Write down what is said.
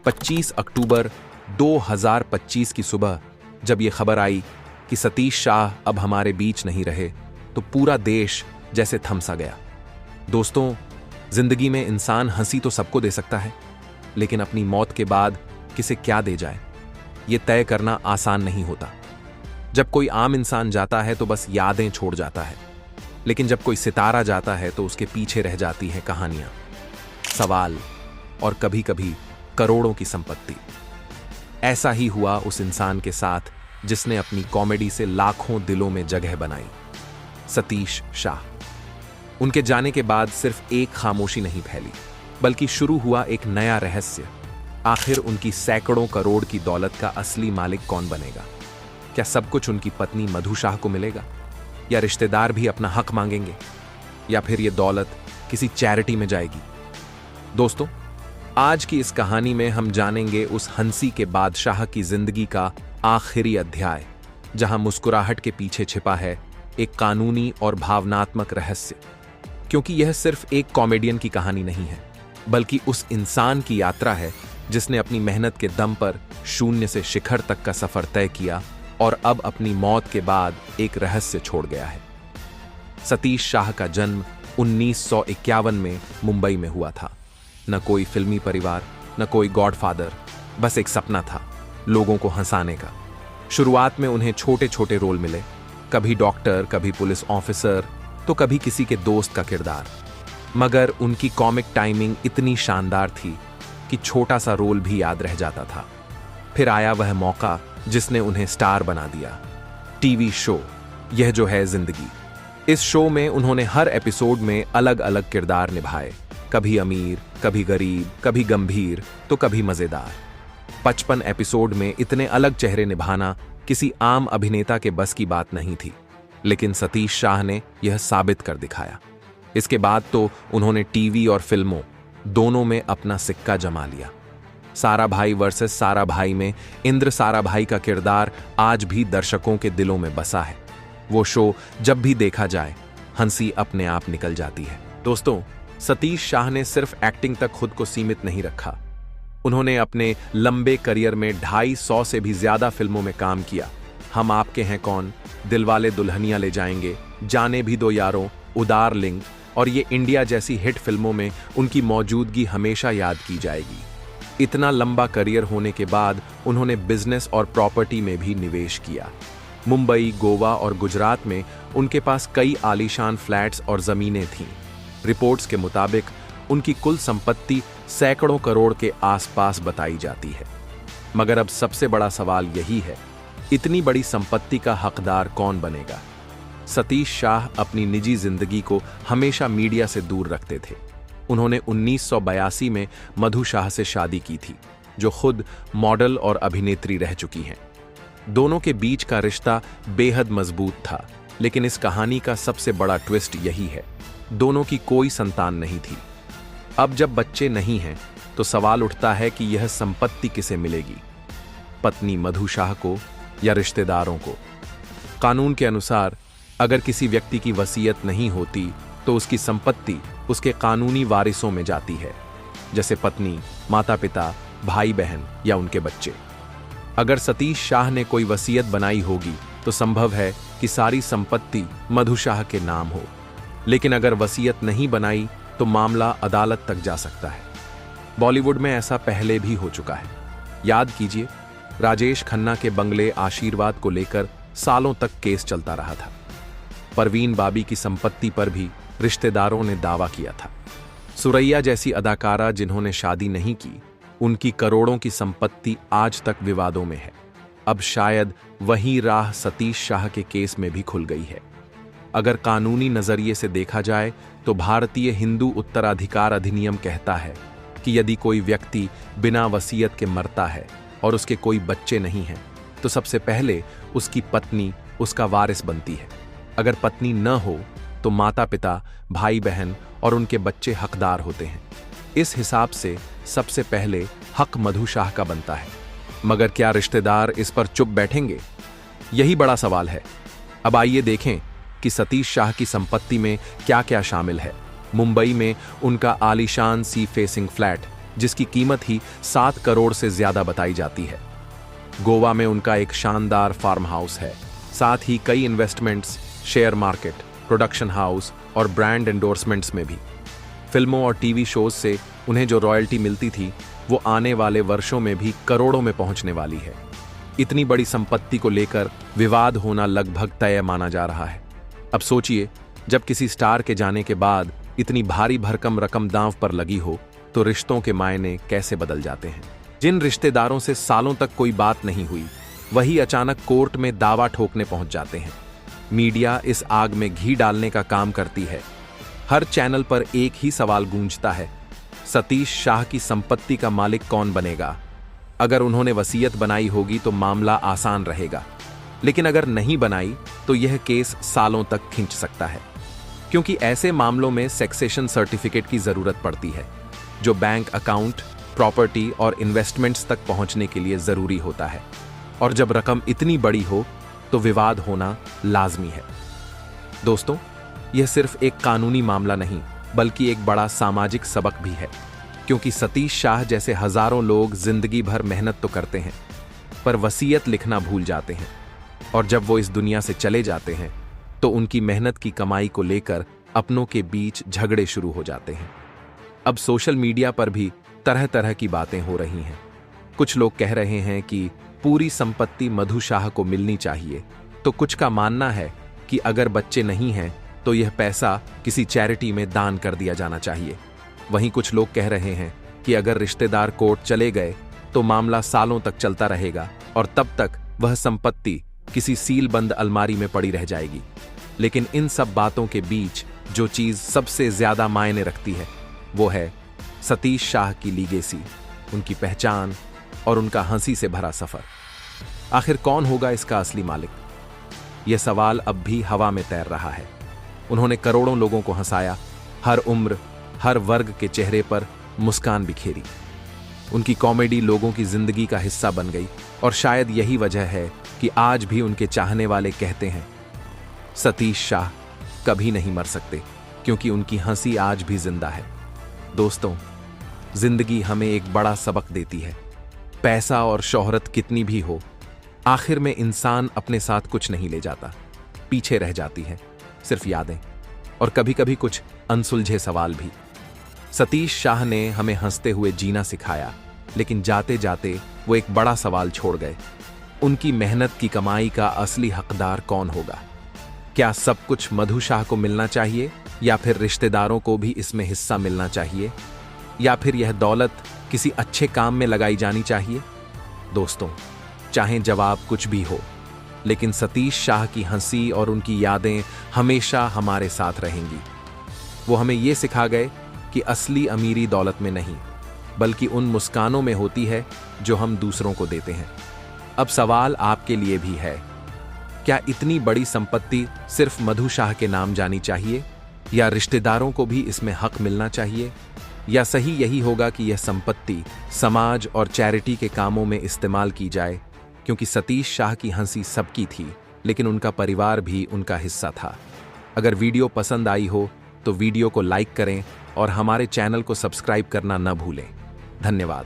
25 अक्टूबर 2025 की सुबह जब ये खबर आई कि सतीश शाह अब हमारे बीच नहीं रहे, तो पूरा देश जैसे थम सा गया। दोस्तों, जिंदगी में इंसान हंसी तो सबको दे सकता है, लेकिन अपनी मौत के बाद किसे क्या दे जाए, ये तय करना आसान नहीं होता। जब कोई आम इंसान जाता है तो बस यादें छोड़ जाता है, लेकिन जब कोई सितारा जाता है तो उसके पीछे रह जाती हैं कहानियां, सवाल और कभी कभी करोड़ों की संपत्ति। ऐसा ही हुआ उस इंसान के साथ जिसने अपनी कॉमेडी से लाखों दिलों में जगह बनाई, सतीश शाह। उनके जाने के बाद सिर्फ एक खामोशी नहीं फैली, बल्कि शुरू हुआ एक नया रहस्य। आखिर उनकी सैकड़ों करोड़ की दौलत का असली मालिक कौन बनेगा? क्या सब कुछ उनकी पत्नी मधु शाह को मिलेगा, या रिश्तेदार भी अपना हक मांगेंगे, या फिर यह दौलत किसी चैरिटी में जाएगी? दोस्तों, आज की इस कहानी में हम जानेंगे उस हंसी के बादशाह की जिंदगी का आखिरी अध्याय, जहां मुस्कुराहट के पीछे छिपा है एक कानूनी और भावनात्मक रहस्य। क्योंकि यह सिर्फ एक कॉमेडियन की कहानी नहीं है, बल्कि उस इंसान की यात्रा है जिसने अपनी मेहनत के दम पर शून्य से शिखर तक का सफर तय किया और अब अपनी मौत के बाद एक रहस्य छोड़ गया है। सतीश शाह का जन्म 1951 में मुंबई में हुआ था। न कोई फिल्मी परिवार, न कोई गॉडफादर, बस एक सपना था, लोगों को हंसाने का। शुरुआत में उन्हें छोटे छोटे रोल मिले, कभी डॉक्टर, कभी पुलिस ऑफिसर, तो कभी किसी के दोस्त का किरदार। मगर उनकी कॉमिक टाइमिंग इतनी शानदार थी कि छोटा सा रोल भी याद रह जाता था। फिर आया वह मौका जिसने उन्हें स्टार बना दिया, टीवी शो यह जो है जिंदगी। इस शो में उन्होंने हर एपिसोड में अलग अलग किरदार निभाए, कभी अमीर, कभी गरीब, कभी गंभीर, तो कभी मजेदार। 55 एपिसोड में इतने अलग चेहरे निभाना किसी आम अभिनेता के बस की बात नहीं थी, लेकिन सतीश शाह ने यह साबित कर दिखाया। इसके बाद तो उन्होंने टीवी और फिल्मों दोनों में अपना सिक्का जमा लिया। सारा भाई वर्सेस सारा भाई में इंद्र साराभाई का किरदार आज भी दर्शकों के दिलों में बसा है। वो शो जब भी देखा जाए, हंसी अपने आप निकल जाती है। दोस्तों, सतीश शाह ने सिर्फ एक्टिंग तक खुद को सीमित नहीं रखा। उन्होंने अपने लंबे करियर में 250 से भी ज्यादा फिल्मों में काम किया। हम आपके हैं कौन, दिलवाले दुल्हनिया ले जाएंगे, जाने भी दो यारों, उदार लिंग और ये इंडिया जैसी हिट फिल्मों में उनकी मौजूदगी हमेशा याद की जाएगी। इतना लंबा करियर होने के बाद उन्होंने बिजनेस और प्रॉपर्टी में भी निवेश किया। मुंबई, गोवा और गुजरात में उनके पास कई आलीशान फ्लैट्स और जमीनें थीं। रिपोर्ट्स के मुताबिक उनकी कुल संपत्ति सैकड़ों करोड़ के आसपास बताई जाती है। मगर अब सबसे बड़ा सवाल यही है, इतनी बड़ी संपत्ति का हकदार कौन बनेगा? सतीश शाह अपनी निजी जिंदगी को हमेशा मीडिया से दूर रखते थे। उन्होंने 1982 में मधु शाह से शादी की थी, जो खुद मॉडल और अभिनेत्री रह चुकी हैं। दोनों के बीच का रिश्ता बेहद मजबूत था, लेकिन इस कहानी का सबसे बड़ा ट्विस्ट यही है, दोनों की कोई संतान नहीं थी। अब जब बच्चे नहीं हैं, तो सवाल उठता है कि यह संपत्ति किसे मिलेगी, पत्नी मधु शाह को या रिश्तेदारों को? कानून के अनुसार अगर किसी व्यक्ति की वसीयत नहीं होती तो उसकी संपत्ति उसके कानूनी वारिसों में जाती है, जैसे पत्नी, माता पिता, भाई बहन या उनके बच्चे। अगर सतीश शाह ने कोई वसीयत बनाई होगी तो संभव है कि सारी संपत्ति मधु शाह के नाम हो, लेकिन अगर वसीयत नहीं बनाई तो मामला अदालत तक जा सकता है। बॉलीवुड में ऐसा पहले भी हो चुका है। याद कीजिए, राजेश खन्ना के बंगले आशीर्वाद को लेकर सालों तक केस चलता रहा था। परवीन बाबी की संपत्ति पर भी रिश्तेदारों ने दावा किया था। सुरैया जैसी अदाकारा जिन्होंने शादी नहीं की, उनकी करोड़ों की संपत्ति आज तक विवादों में है। अब शायद वही राह सतीश शाह के केस में भी खुल गई है। अगर कानूनी नजरिए से देखा जाए तो भारतीय हिंदू उत्तराधिकार अधिनियम कहता है कि यदि कोई व्यक्ति बिना वसीयत के मरता है और उसके कोई बच्चे नहीं हैं, तो सबसे पहले उसकी पत्नी उसका वारिस बनती है। अगर पत्नी न हो तो माता पिता, भाई बहन और उनके बच्चे हकदार होते हैं। इस हिसाब से सबसे पहले हक मधु शाह का बनता है। मगर क्या रिश्तेदार इस पर चुप बैठेंगे? यही बड़ा सवाल है। अब आइए देखें कि सतीश शाह की संपत्ति में क्या क्या शामिल है। मुंबई में उनका आलीशान सी फेसिंग फ्लैट जिसकी कीमत ही 7 करोड़ से ज्यादा बताई जाती है। गोवा में उनका एक शानदार फार्म हाउस है, साथ ही कई investments, share market, production house और ब्रांड एंडोर्समेंट्स में भी। फिल्मों और टीवी शोज से उन्हें जो रॉयल्टी मिलती थी वो आने वाले वर्षों में भी करोड़ों में पहुंचने वाली है। इतनी बड़ी संपत्ति को लेकर विवाद होना लगभग तय माना जा रहा है। अब सोचिए, जब किसी स्टार के जाने के बाद इतनी भारी भरकम रकम दांव पर लगी हो तो रिश्तों के मायने कैसे बदल जाते हैं। जिन रिश्तेदारों से सालों तक कोई बात नहीं हुई, वही अचानक कोर्ट में दावा ठोकने पहुंच जाते हैं। मीडिया इस आग में घी डालने का काम करती है। हर चैनल पर एक ही सवाल गूंजता है, सतीश शाह की संपत्ति का मालिक कौन बनेगा? अगर उन्होंने वसीयत बनाई होगी तो मामला आसान रहेगा, लेकिन अगर नहीं बनाई तो यह केस सालों तक खिंच सकता है, क्योंकि ऐसे मामलों में सक्सेशन सर्टिफिकेट की जरूरत पड़ती है, जो बैंक अकाउंट, प्रॉपर्टी और इन्वेस्टमेंट्स तक पहुंचने के लिए जरूरी होता है। और जब रकम इतनी बड़ी हो तो विवाद होना लाजमी है। दोस्तों, यह सिर्फ एक कानूनी मामला नहीं, बल्कि एक बड़ा सामाजिक सबक भी है, क्योंकि सतीश शाह जैसे हजारों लोग जिंदगी भर मेहनत तो करते हैं, पर वसीयत लिखना भूल जाते हैं, और जब वो इस दुनिया से चले जाते हैं तो उनकी मेहनत की कमाई को लेकर अपनों के बीच झगड़े शुरू हो जाते हैं। अब सोशल मीडिया पर भी तरह तरह की बातें हो रही हैं। कुछ लोग कह रहे हैं कि पूरी संपत्ति मधु शाह को मिलनी चाहिए, तो कुछ का मानना है कि अगर बच्चे नहीं हैं तो यह पैसा किसी चैरिटी में दान कर दिया जाना चाहिए। वहीं कुछ लोग कह रहे हैं कि अगर रिश्तेदार कोर्ट चले गए तो मामला सालों तक चलता रहेगा और तब तक वह संपत्ति किसी सीलबंद अलमारी में पड़ी रह जाएगी। लेकिन इन सब बातों के बीच जो चीज सबसे ज्यादा मायने रखती है वो है सतीश शाह की लीगेसी, उनकी पहचान और उनका हंसी से भरा सफर। आखिर कौन होगा इसका असली मालिक? यह सवाल अब भी हवा में तैर रहा है। उन्होंने करोड़ों लोगों को हंसाया, हर उम्र, हर वर्ग के चेहरे पर मुस्कान बिखेरी। उनकी कॉमेडी लोगों की जिंदगी का हिस्सा बन गई, और शायद यही वजह है कि आज भी उनके चाहने वाले कहते हैं, सतीश शाह कभी नहीं मर सकते, क्योंकि उनकी हंसी आज भी जिंदा है। दोस्तों, जिंदगी हमें एक बड़ा सबक देती है। पैसा और शोहरत कितनी भी हो, आखिर में इंसान अपने साथ कुछ नहीं ले जाता, पीछे रह जाती है सिर्फ यादें, और कभी कभी कुछ अनसुलझे सवाल भी। सतीश शाह ने हमें हंसते हुए जीना सिखाया, लेकिन जाते जाते वो एक बड़ा सवाल छोड़ गए। उनकी मेहनत की कमाई का असली हकदार कौन होगा? क्या सब कुछ मधु शाह को मिलना चाहिए, या फिर रिश्तेदारों को भी इसमें हिस्सा मिलना चाहिए, या फिर यह दौलत किसी अच्छे काम में लगाई जानी चाहिए? दोस्तों, चाहे जवाब कुछ भी हो, लेकिन सतीश शाह की हंसी और उनकी यादें हमेशा हमारे साथ रहेंगी। वो हमें ये सिखा गए कि असली अमीरी दौलत में नहीं, बल्कि उन मुस्कानों में होती है जो हम दूसरों को देते हैं। अब सवाल आपके लिए भी है, क्या इतनी बड़ी संपत्ति सिर्फ मधु शाह के नाम जानी चाहिए, या रिश्तेदारों को भी इसमें हक मिलना चाहिए? या सही यही होगा कि यह संपत्ति समाज और चैरिटी के कामों में इस्तेमाल की जाए, क्योंकि सतीश शाह की हंसी सबकी थी, लेकिन उनका परिवार भी उनका हिस्सा था। अगर वीडियो पसंद आई हो तो वीडियो को लाइक करें और हमारे चैनल को सब्सक्राइब करना न भूलें। धन्यवाद।